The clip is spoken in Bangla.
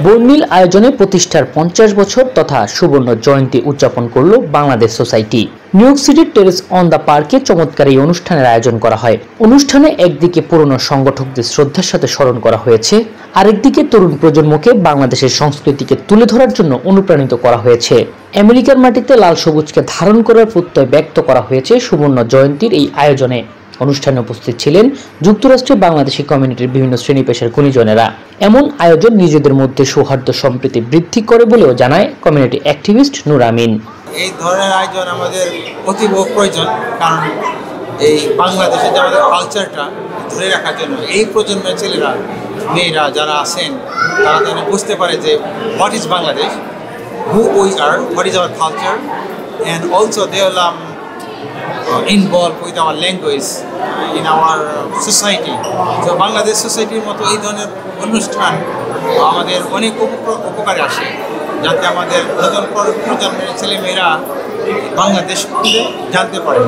বর্ণিল আয়োজনে প্রতিষ্ঠার 50 বছর তথা সুবর্ণ জয়ন্তী উদযাপন করল বাংলাদেশ সোসাইটি। নিউ ইয়র্ক সিটির টেরেস অন দ্য পার্কে চমৎকার এই অনুষ্ঠানের আয়োজন করা হয়। অনুষ্ঠানে একদিকে পুরনো সংগঠকদের শ্রদ্ধার সাথে স্মরণ করা হয়েছে, আরেকদিকে তরুণ প্রজন্মকে বাংলাদেশের সংস্কৃতিকে তুলে ধরার জন্য অনুপ্রাণিত করা হয়েছে। আমেরিকার মাটিতে লাল সবুজকে ধারণ করার প্রত্যয় ব্যক্ত করা হয়েছে সুবর্ণ জয়ন্তীর এই আয়োজনে। অনুষ্ঠানে উপস্থিত ছিলেন যুক্তরাষ্ট্রে বাংলাদেশি কমিউনিটির বিভিন্ন শ্রেণী পেশার গুণীজনেরা। এমন আয়োজন নিজেদের মধ্যে সৌহার্দ্য সম্প্রীতি বৃদ্ধি করে বলেও জানায় কমিউনিটি অ্যাক্টিভিস্ট নূর আমিন। এই ধরনের আয়োজন আমাদের অতীব প্রয়োজন, কারণ এই বাংলাদেশে যে আমাদের কালচারটা ধরে রাখার জন্য এই প্রজন্মের ছেলেরা মেয়েরা যারা আছেন তারা যেন বুঝতে পারে যে what is Bangladesh, who we are, what is our culture, and also they will involved with our language in our society. So Bangladesh society মতো এই ধরনের অনুষ্ঠান আমাদের অনেক উপকারে আসে, যাতে আমাদের নতুন প্রজন্মের ছেলেমেয়েরা বাংলাদেশ জানতে পারে।